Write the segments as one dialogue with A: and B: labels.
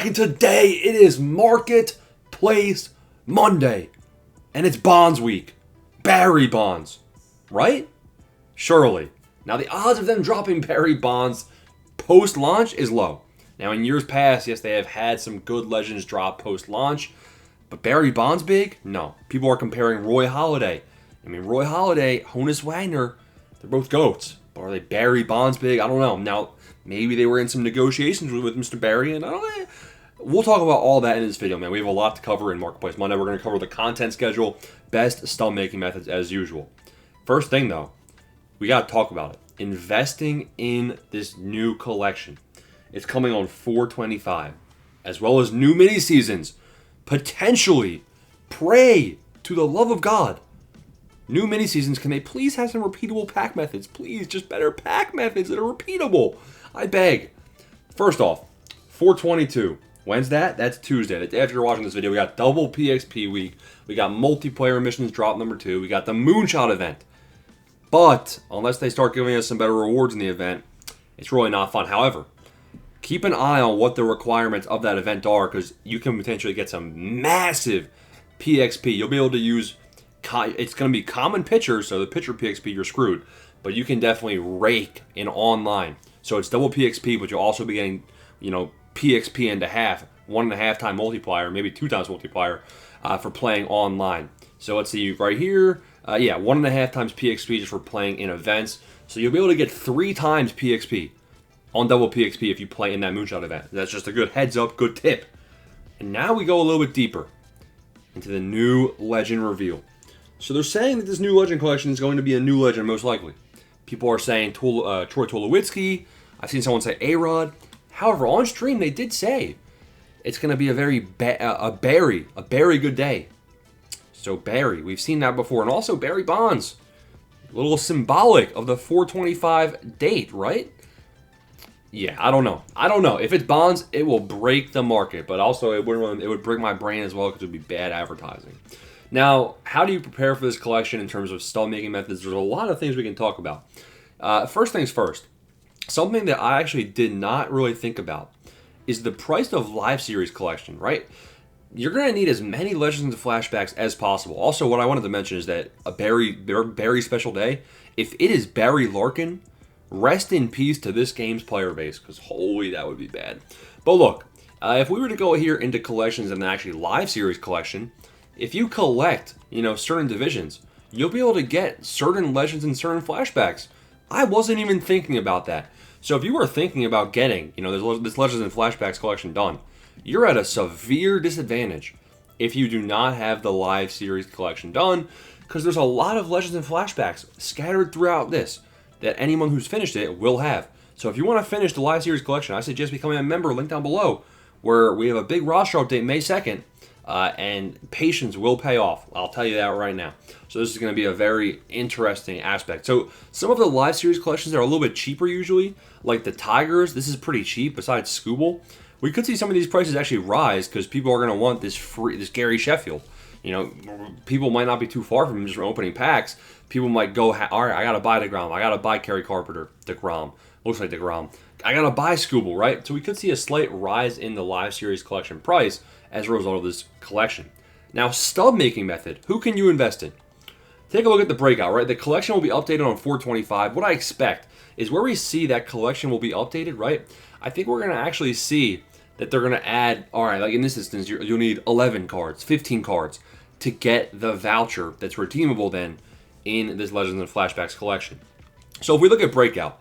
A: cracking today. It is Marketplace Monday. And it's Bonds Week. Barry Bonds. Right? Surely. Now the odds of them dropping Barry Bonds post-launch is low. Now in years past, yes, they have had some good legends drop post-launch. But Barry Bonds big? No. People are comparing Roy Halladay. I mean, Roy Halladay, Honus Wagner, they're both GOATs. But are they Barry Bonds big? I don't know. Now, maybe they were in some negotiations with Mr. Barry, and I don't know. We'll talk about all that in this video, man. We have a lot to cover in Marketplace Monday. We're going to cover the content schedule, best stub making methods as usual. First thing, though, we got to talk about it. Investing in this new collection. It's coming on 4/25, as well as new mini seasons. Potentially, pray to the love of God. New mini seasons, can they please have some repeatable pack methods? Please, just better pack methods that are repeatable. I beg. First off, 4/22. When's that? That's Tuesday. The day after you're watching this video, we got double PXP week. We got multiplayer missions drop number 2. We got the Moonshot event. But, unless they start giving us some better rewards in the event, it's really not fun. However, keep an eye on what the requirements of that event are, because you can potentially get some massive PXP. You'll be able to use, it's going to be common pitchers, so the pitcher PXP, you're screwed. But you can definitely rake in online. So it's double PXP, but you'll also be getting, PXP and a half, 1.5 time multiplier, maybe 2 times multiplier for playing online. So let's see right here. 1.5 times PXP just for playing in events. So you'll be able to get 3 times PXP on double PXP if you play in that Moonshot event. That's just a good heads up, good tip. And now we go a little bit deeper into the new legend reveal. So they're saying that this new legend collection is going to be a new legend, most likely. People are saying Troy Tulowitzki. I've seen someone say A-Rod. However, on stream they did say it's going to be a Barry good day. So Barry, we've seen that before, and also Barry Bonds, a little symbolic of the 4/25 date, right? Yeah, I don't know. If it's Bonds, it will break the market, but also it would break my brain as well because it would be bad advertising. Now, how do you prepare for this collection in terms of stub making methods? There's a lot of things we can talk about. First things first. Something that I actually did not really think about is the price of Live Series collection, right? You're going to need as many Legends and Flashbacks as possible. Also, what I wanted to mention is that a Barry special day, if it is Barry Larkin, rest in peace to this game's player base, because holy, that would be bad. But look, if we were to go here into collections and then actually Live Series collection, if you collect, certain divisions, you'll be able to get certain Legends and certain Flashbacks. I wasn't even thinking about that. So if you were thinking about getting, this Legends and Flashbacks collection done, you're at a severe disadvantage if you do not have the Live Series collection done, because there's a lot of Legends and Flashbacks scattered throughout this that anyone who's finished it will have. So if you want to finish the Live Series collection, I suggest becoming a member, link down below, where we have a big roster update May 2nd, and patience will pay off. I'll tell you that right now. So this is going to be a very interesting aspect. So some of the Live Series collections are a little bit cheaper usually, like the Tigers. This is pretty cheap besides Scooble. We could see some of these prices actually rise because people are going to want this Gary Sheffield. People might not be too far from him just from opening packs. People might go, all right, I got to buy DeGrom. I got to buy Kerry Carpenter, DeGrom. Looks like DeGrom. I got to buy Scooble, right? So we could see a slight rise in the Live Series collection price as a result of this collection. Now, stub making method. Who can you invest in? Take a look at the breakout, right? The collection will be updated on 4/25. What I expect is where we see that collection will be updated, right? I think we're going to actually see that they're going to add, all right, like in this instance, you'll need 11 cards, 15 cards to get the voucher that's redeemable then in this Legends and Flashbacks collection. So if we look at breakout,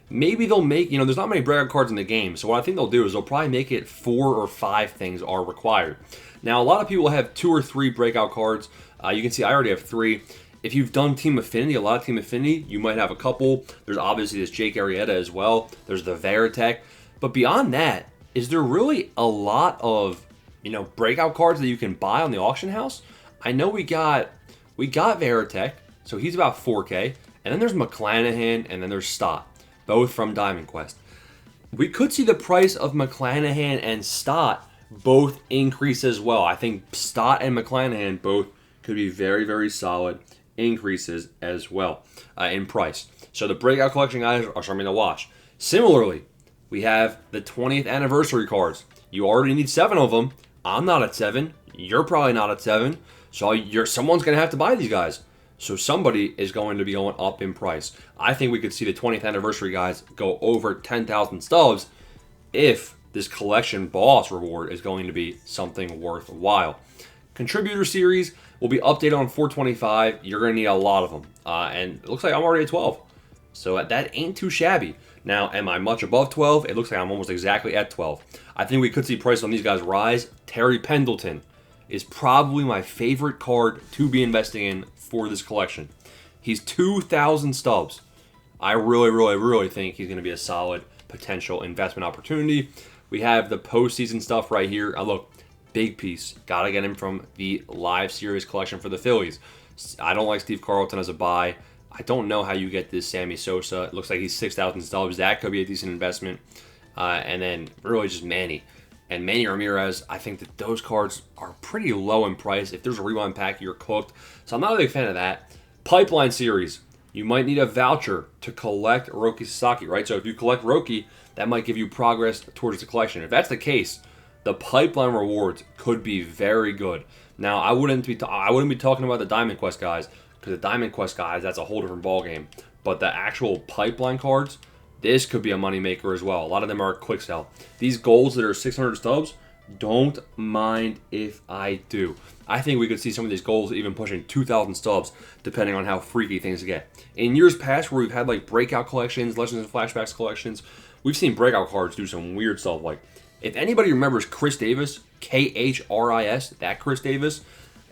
A: maybe they'll make, there's not many breakout cards in the game, so what I think they'll do is they'll probably make it 4 or 5 things are required. Now, a lot of people have 2 or 3 breakout cards. You can see I already have 3. If you've done Team Affinity, a lot of Team Affinity, you might have a couple. There's obviously this Jake Arrieta as well. There's the Veritek. But beyond that, is there really a lot of, breakout cards that you can buy on the auction house? I know we got Veritek, so he's about 4K. And then there's McClanahan, and then there's Stott, both from Diamond Quest. We could see the price of McClanahan and Stott both increase as well. I think Stott and McClanahan both could be very, very solid increases as well in price. So the breakout collection guys are something to watch. Similarly, We have the 20th anniversary cards. You already need 7 of them. I'm not at 7. You're probably not at 7. So someone's going to have to buy these guys. So somebody is going to be going up in price. I think we could see the 20th anniversary guys go over 10,000 stubs if this collection boss reward is going to be something worthwhile. Contributor series will be updated on 425. You're going to need a lot of them. And it looks like I'm already at 12. So that ain't too shabby. Now, am I much above 12? It looks like I'm almost exactly at 12. I think we could see prices on these guys rise. Terry Pendleton is probably my favorite card to be investing in for this collection. He's 2,000 stubs. I really think he's going to be a solid potential investment opportunity. We have the postseason stuff right here. Look, big piece. Got to get him from the live series collection for the Phillies. I don't like Steve Carlton as a buy. I don't know how you get this Sammy Sosa. It looks like he's 6,000 stubs. That could be a decent investment. And then really just Manny. And Manny Ramirez, I think that those cards are pretty low in price. If there's a rewind pack, you're cooked. So I'm not a big fan of that. Pipeline series. You might need a voucher to collect Roki Sasaki, right? So if you collect Roki, that might give you progress towards the collection. If that's the case, the pipeline rewards could be very good. Now, I wouldn't be talking about the Diamond Quest guys, because the Diamond Quest guys, that's a whole different ballgame. But the actual pipeline cards, this could be a moneymaker as well. A lot of them are quick sell. These golds that are 600 stubs, don't mind if I do. I think we could see some of these golds even pushing 2,000 stubs, depending on how freaky things get. In years past, where we've had like breakout collections, Legends and Flashbacks collections, we've seen breakout cards do some weird stuff. Like, if anybody remembers Chris Davis, Khris, that Chris Davis,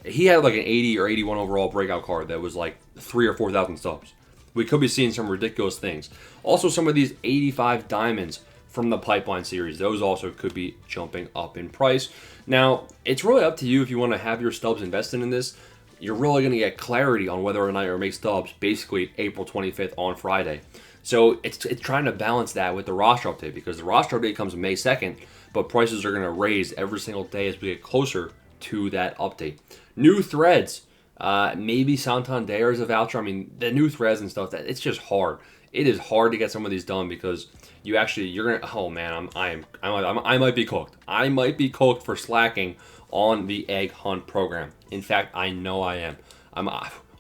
A: he had like an 80 or 81 overall breakout card that was like 3,000 or 4,000 stubs. We could be seeing some ridiculous things. Also, some of these 85 diamonds from the Pipeline series, those also could be jumping up in price. Now, it's really up to you if you want to have your stubs invested in this. You're really going to get clarity on whether or not you're make stubs basically April 25th on Friday. So it's trying to balance that with the roster update, because the roster update comes May 2nd, but prices are going to raise every single day as we get closer to that update. New threads. Maybe Santander is a voucher. I mean, the new threads and stuff, it's just hard. It is hard to get some of these done because you're gonna. Oh man, I might be cooked. I might be cooked for slacking on the egg hunt program. In fact, I know I am.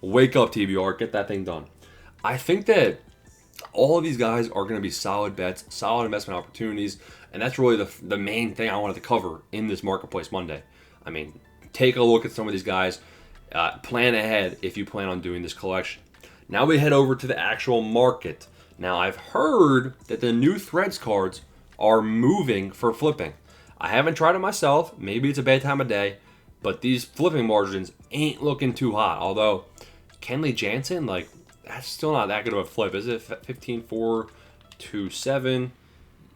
A: Wake up, TBR, get that thing done. I think that all of these guys are going to be solid bets, solid investment opportunities, and that's really the main thing I wanted to cover in this Marketplace Monday. I mean, take a look at some of these guys. Plan ahead if you plan on doing this collection. Now we head over to the actual market. Now I've heard that the new Threads cards are moving for flipping. I haven't tried it myself. Maybe it's a bad time of day, but these flipping margins ain't looking too hot. Although Kenley Jansen, like, that's still not that good of a flip, is it? 15.427.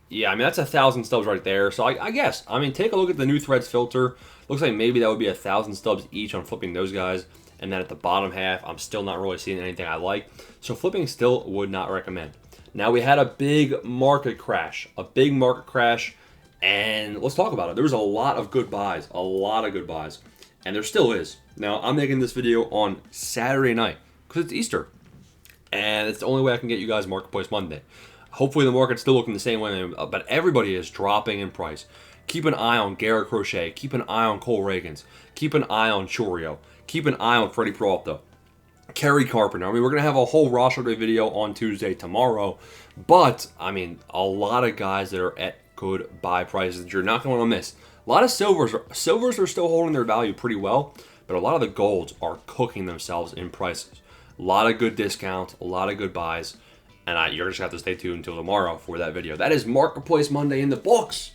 A: Yeah, I mean, that's 1,000 stubs right there. So I guess, I mean, take a look at the new Threads filter. Looks like maybe that would be 1,000 stubs each on flipping those guys. And then at the bottom half, I'm still not really seeing anything I like. So flipping still would not recommend. Now we had a big market crash. And let's talk about it. There was a lot of good buys. And there still is. Now, I'm making this video on Saturday night because it's Easter. And it's the only way I can get you guys Marketplace Monday. Hopefully the market's still looking the same way, but everybody is dropping in price. Keep an eye on Garrett Crochet. Keep an eye on Cole Reagans. Keep an eye on Chorio. Keep an eye on Freddie Peralta. Kerry Carpenter. I mean, we're going to have a whole roster day video on Tuesday tomorrow. But, I mean, a lot of guys that are at good buy prices that you're not going to want to miss. A lot of silvers are still holding their value pretty well, but a lot of the golds are cooking themselves in prices. A lot of good discounts, a lot of good buys, and you're just going to have to stay tuned until tomorrow for that video. That is Marketplace Monday in the books.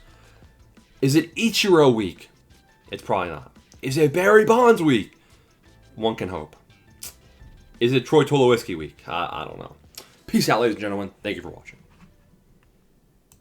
A: Is it Ichiro week? It's probably not. Is it Barry Bonds week? One can hope. Is it Troy Tulowitzki week? I don't know. Peace out, ladies and gentlemen. Thank you for watching.